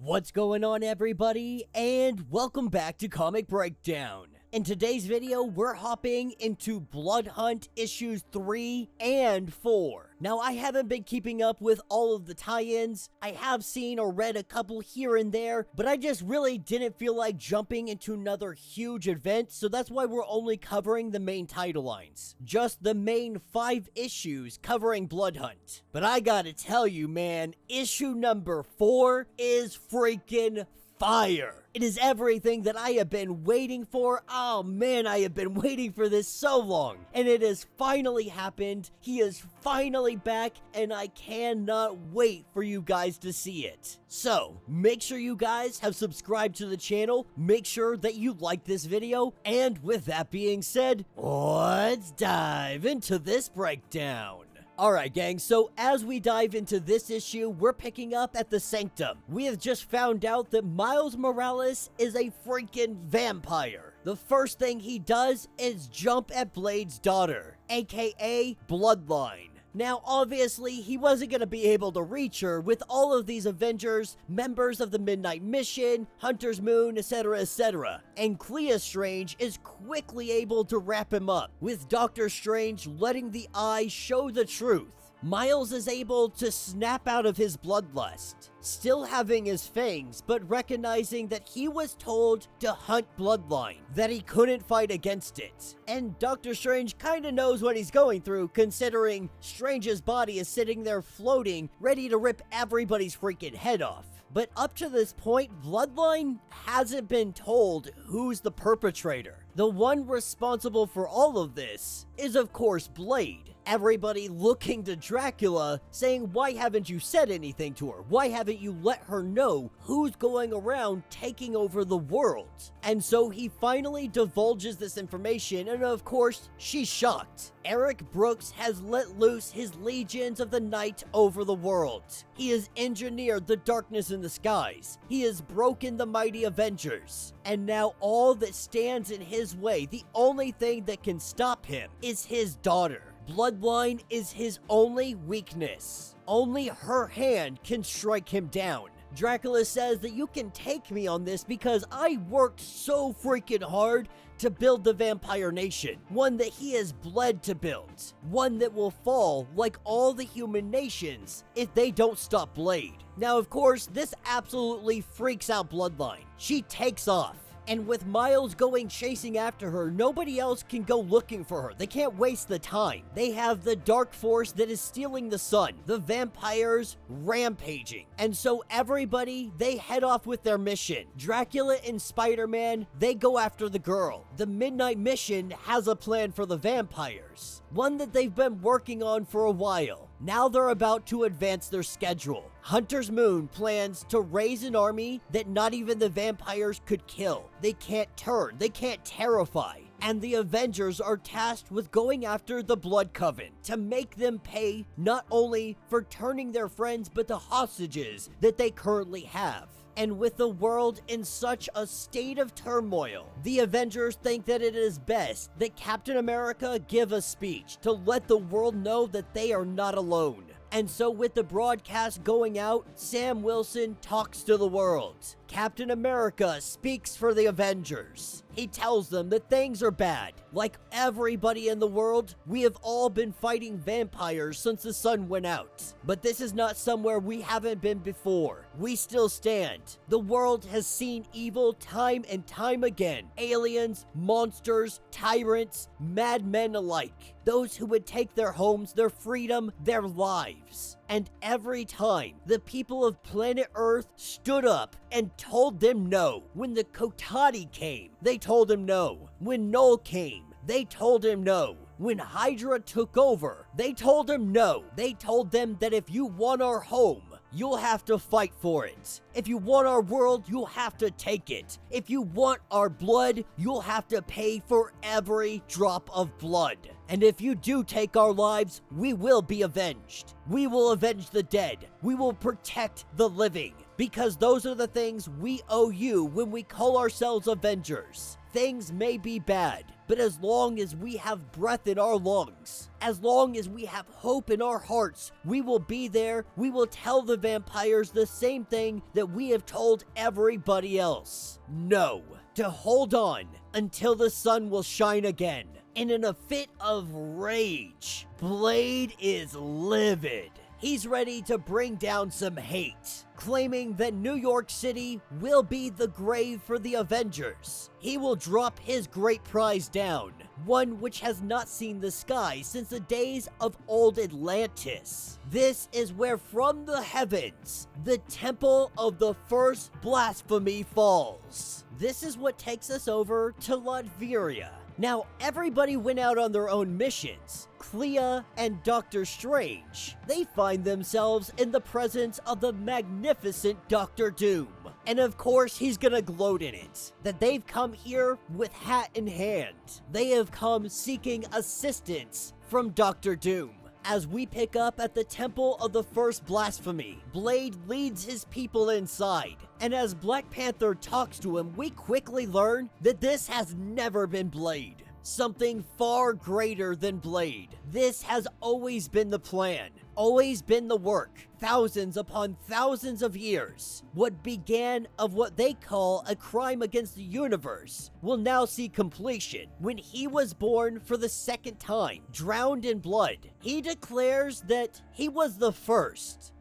What's going on, everybody, and welcome back to Comic Breakdown. In today's video, we're hopping into Blood Hunt issues 3 and 4. Now, I haven't been keeping up with all of the tie-ins. I have seen or read a couple here and there, but I just really didn't feel like jumping into another huge event, so that's why we're only covering the main title lines. Just the main 5 issues covering Blood Hunt. But I gotta tell you, man, issue number 4 is freaking fire. It is everything that I have been waiting for. Oh man, I have been waiting for this so long. And it has finally happened. He is finally back, and I cannot wait for you guys to see it. So, make sure you guys have subscribed to the channel. Make sure that you like this video. And with that being said, let's dive into this breakdown. Alright gang, so as we dive into this issue, we're picking up at the Sanctum. We have just found out that Miles Morales is a freaking vampire. The first thing he does is jump at Blade's daughter, aka BLOODLINE. Now, obviously, he wasn't going to be able to reach her with all of these Avengers, members of the Midnight Mission, Hunter's Moon, etc, etc. And CLEA Strange is quickly able to wrap him up, with Doctor Strange letting the eye show the truth. Miles is able to snap out of his bloodlust, still having his fangs, but recognizing that he was told to hunt BLOODLINE, that he couldn't fight against it. And Doctor Strange kinda knows what he's going through, considering Strange's body is sitting there floating, ready to rip everybody's freaking head off. But up to this point, BLOODLINE hasn't been told who's the perpetrator. The one responsible for all of this is, of course, Blade. Everybody looking to Dracula, saying, why haven't you said anything to her? Why haven't you let her know who's going around taking over the world? And so he finally divulges this information, and of course, she's shocked. Eric Brooks has let loose his legions of the night over the world. He has engineered the darkness in the skies. He has broken the mighty Avengers. And now all that stands in his way, the only thing that can stop him, is his daughter. BLOODLINE is his only weakness. Only her hand can strike him down. Dracula says that you can take me on this because I worked so freaking hard to build the Vampire Nation. One that he has bled to build. One that will fall like all the human nations if they don't stop Blade. Now, of course, this absolutely freaks out BLOODLINE. She takes off. And with Miles going chasing after her, nobody else can go looking for her. They can't waste the time. They have the dark force that is stealing the sun. The vampires rampaging. And so everybody, they head off with their mission. Dracula and Spider-Man, they go after the girl. The Midnight Mission has a plan for the vampires. One that they've been working on for a while. Now they're about to advance their schedule. Hunter's Moon plans to raise an army that not even the vampires could kill. They can't turn, they can't terrify. And the Avengers are tasked with going after the Blood Coven to make them pay not only for turning their friends, but the hostages that they currently have. And with the world in such a state of turmoil, the Avengers think that it is best that Captain America give a speech to let the world know that they are not alone. And so with the broadcast going out, Sam Wilson talks to the world. Captain America speaks for the Avengers. He tells them that things are bad. Like everybody in the world, we have all been fighting vampires since the sun went out. But this is not somewhere we haven't been before. We still stand. The world has seen evil time and time again. Aliens, monsters, tyrants, madmen alike. Those who would take their homes, their freedom, their lives. And every time, the people of planet Earth stood up and told them no. When the Kotati came, they told him no. When Null came, they told him no. When Hydra took over, they told him no. They told them that if you want our home, you'll have to fight for it. If you want our world, you'll have to take it. If you want our blood, you'll have to pay for every drop of blood. And if you do take our lives, we will be avenged. We will avenge the dead. We will protect the living. Because those are the things we owe you when we call ourselves Avengers. Things may be bad, but as long as we have breath in our lungs, as long as we have hope in our hearts, we will be there. We will tell the vampires the same thing that we have told everybody else. No, to hold on until the sun will shine again. And in a fit of rage, Blade is livid. He's ready to bring down some hate, claiming that New York City will be the grave for the Avengers. He will drop his great prize down, one which has not seen the sky since the days of old Atlantis. This is where from the heavens, the temple of the first blasphemy falls. This is what takes us over to Latveria. Now, everybody went out on their own missions. Clea and Doctor Strange, they find themselves in the presence of the magnificent Doctor Doom. And of course, he's gonna gloat in it, that they've come here with hat in hand. They have come seeking assistance from Doctor Doom. As we pick up at the Temple of the First Blasphemy, Blade leads his people inside, and as Black Panther talks to him, we quickly learn that this has never been Blade. Something far greater than Blade. This has always been the plan, always been the work, thousands upon thousands of years. What began of what they call a crime against the universe will now see completion when he was born for the second time, drowned in blood. He declares that he was the first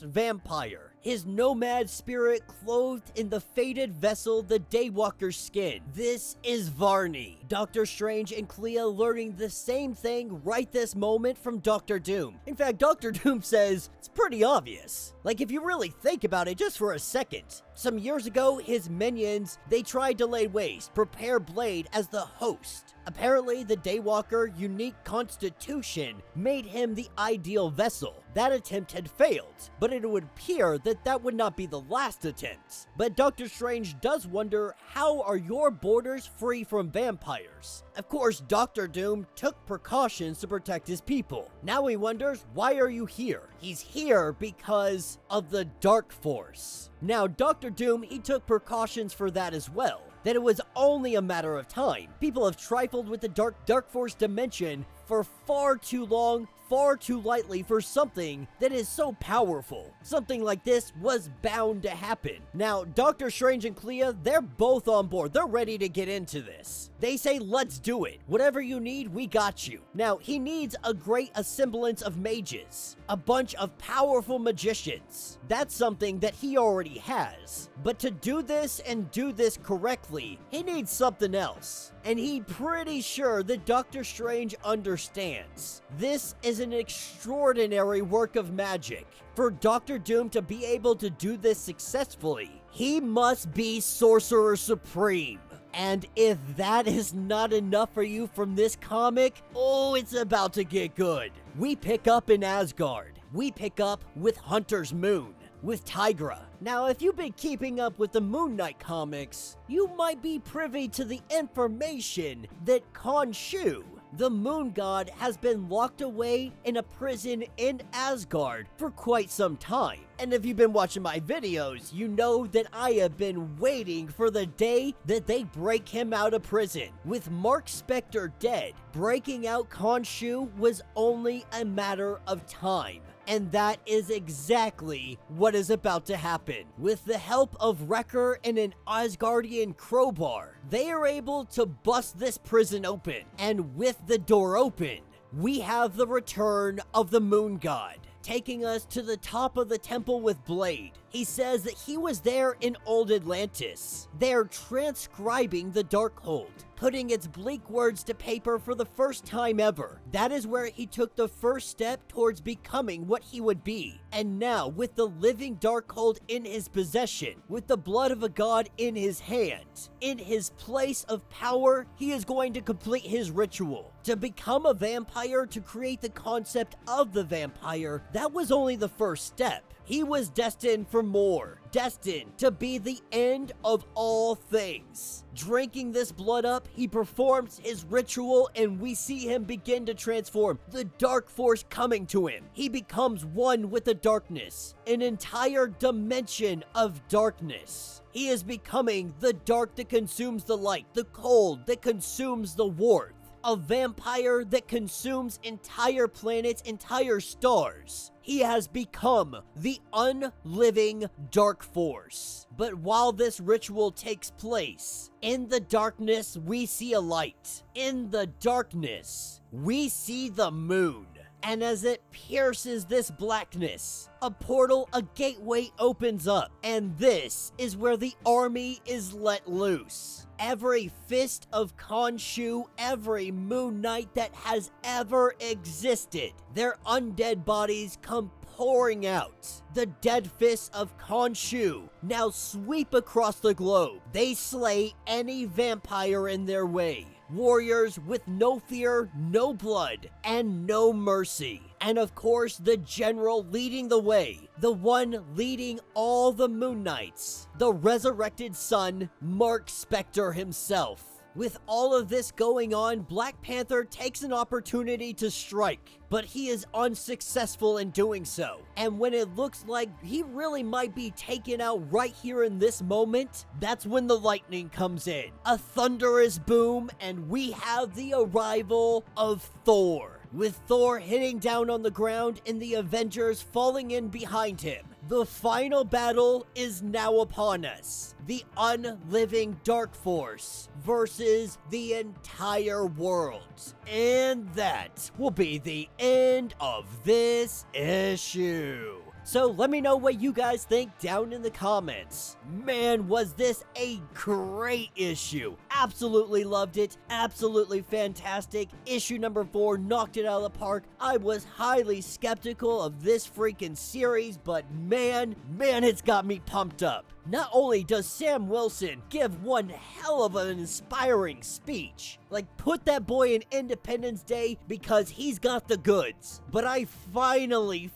vampire. His nomad spirit clothed in the fated vessel, the Daywalker's skin. This is Varney. Doctor Strange and Clea learning the same thing right this moment from Doctor Doom. In fact, Doctor Doom says it's pretty obvious. Like, if you really think about it just for a second. Some years ago, his minions, they tried to lay waste, prepare Blade as the host. Apparently, the Daywalker unique constitution made him the ideal vessel. That attempt had failed, but it would appear that that would not be the last attempt. But Doctor Strange does wonder, how are your borders free from vampires? Of course, Doctor Doom took precautions to protect his people. Now he wonders, why are you here? He's here because of the Dark Force. Now, Doctor Doom, he took precautions for that as well. That it was only a matter of time. People have trifled with the Dark Force dimension for far too long, far too lightly for something that is so powerful. Something like this was bound to happen. Now, Doctor Strange and Clea, they're both on board. They're ready to get into this. They say, let's do it. Whatever you need, we got you. Now, he needs a great assemblance of mages, a bunch of powerful magicians. That's something that he already has. But to do this and do this correctly, he needs something else. And he's pretty sure that Doctor Strange understands. This is an extraordinary work of magic. For Doctor Doom to be able to do this successfully, he must be Sorcerer Supreme. And if that is not enough for you from this comic, oh, it's about to get good. We pick up in Asgard. We pick up with Hunter's Moon, with TIGRA. Now, if you've been keeping up with the Moon Knight comics, you might be privy to the information that Khonshu, the moon god, has been locked away in a prison in Asgard for quite some time. And if you've been watching my videos, you know that I have been waiting for the day that they break him out of prison. With Mark Spector dead, breaking out Khonshu was only a matter of time. And that is exactly what is about to happen. With the help of Wrecker and an Asgardian crowbar, they are able to bust this prison open. And with the door open, we have the return of the Moon God, taking us to the top of the temple with Blade. He says that he was there in old Atlantis. They're transcribing the Darkhold, putting its bleak words to paper for the first time ever. That is where he took the first step towards becoming what he would be. And now, with the living Darkhold in his possession, with the blood of a god in his hand, in his place of power, he is going to complete his ritual. To become a vampire, to create the concept of the vampire, that was only the first step. He was destined for more, destined to be the end of all things. Drinking this blood up, he performs his ritual and we see him begin to transform, the dark force coming to him. He becomes one with the darkness, an entire dimension of darkness. He is becoming the dark that consumes the light, the cold that consumes the warmth. A vampire that consumes entire planets, entire stars. He has become the unliving dark force. But while this ritual takes place, in the darkness we see a light. In the darkness, we see the moon. And as it pierces this blackness, a portal, a gateway opens up. And this is where the army is let loose. Every fist of Khonshu, every Moon Knight that has ever existed, their undead bodies come pouring out. The dead fists of Khonshu now sweep across the globe. They slay any vampire in their way. Warriors with no fear, no blood, and no mercy. And of course, the general leading the way, the one leading all the Moon Knights, the resurrected son, Mark Spector himself. With all of this going on, Black Panther takes an opportunity to strike, but he is unsuccessful in doing so. And when it looks like he really might be taken out right here in this moment, that's when the lightning comes in. A thunderous boom, and we have the arrival of Thor. With Thor hitting down on the ground and the Avengers falling in behind him. The final battle is now upon us. The unliving dark force versus the entire world. And that will be the end of this issue. So let me know what you guys think down in the comments. Man, was this a great issue. Absolutely loved it. Absolutely fantastic. Issue number 4 knocked it out of the park. I was highly skeptical of this freaking series, but man, it's got me pumped up. Not only does Sam Wilson give one hell of an inspiring speech, like put that boy in Independence Day because he's got the goods, but I finally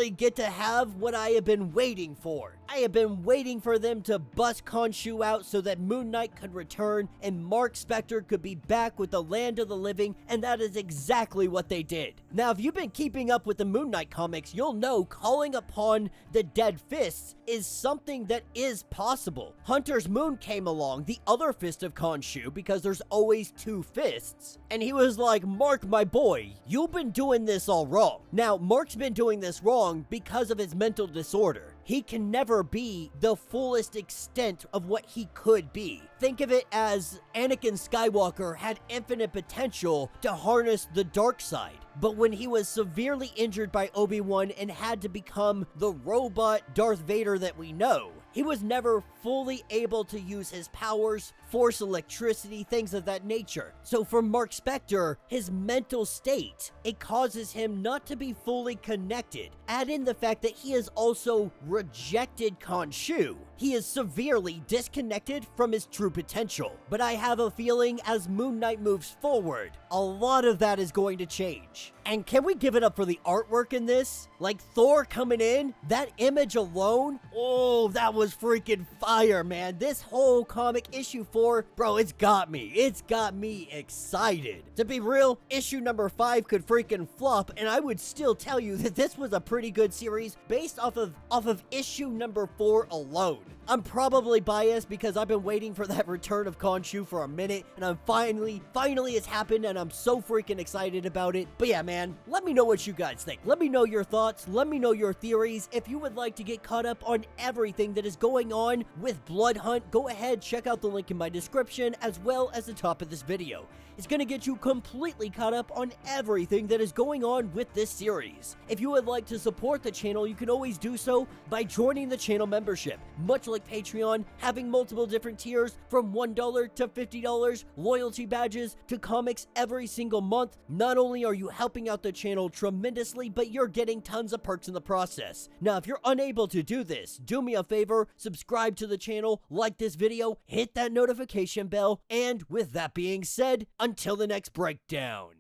get to have what I have been waiting for. I have been waiting for them to bust Khonshu out so that Moon Knight could return and Mark Spector could be back with the land of the living, and that is exactly what they did. Now, if you've been keeping up with the Moon Knight comics, you'll know calling upon the dead fists is something that is possible. Hunter's Moon came along, the other fist of Khonshu, because there's always 2 fists, and he was like, Mark, my boy, you've been doing this all wrong. Now, Mark's been doing this wrong because of his mental disorder. He can never be the fullest extent of what he could be. Think of it as Anakin Skywalker had infinite potential to harness the dark side. But when he was severely injured by Obi-Wan and had to become the robot Darth Vader that we know, he was never fully able to use his powers, force electricity, things of that nature. So for Mark Spector, his mental state, it causes him not to be fully connected. Add in the fact that he has also rejected Khonshu. He is severely disconnected from his true potential. But I have a feeling as Moon Knight moves forward, a lot of that is going to change. And can we give it up for the artwork in this? Like Thor coming in, that image alone, oh, that was freaking fire, man. This whole comic issue 4, bro, it's got me excited. To be real, issue number 5 could freaking flop, and I would still tell you that this was a pretty good series based off of issue number 4 alone. I'm probably biased because I've been waiting for that return of Khonshu for a minute, and I'm finally it's happened, and I'm so freaking excited about it. But yeah, man, let me know what you guys think. Let me know your thoughts. Let me know your theories. If you would like to get caught up on everything that is going on with Blood Hunt, go ahead, check out the link in my description as well as the top of this video. It's going to get you completely caught up on everything that is going on with this series. If you would like to support the channel, you can always do so by joining the channel membership. Much like Patreon, having multiple different tiers from $1 to $50, loyalty badges to comics every single month. Not only are you helping out the channel tremendously, but you're getting tons of perks in the process. Now, if you're unable to do this, do me a favor, subscribe to the channel, like this video, hit that notification bell, and with that being said, until the next breakdown.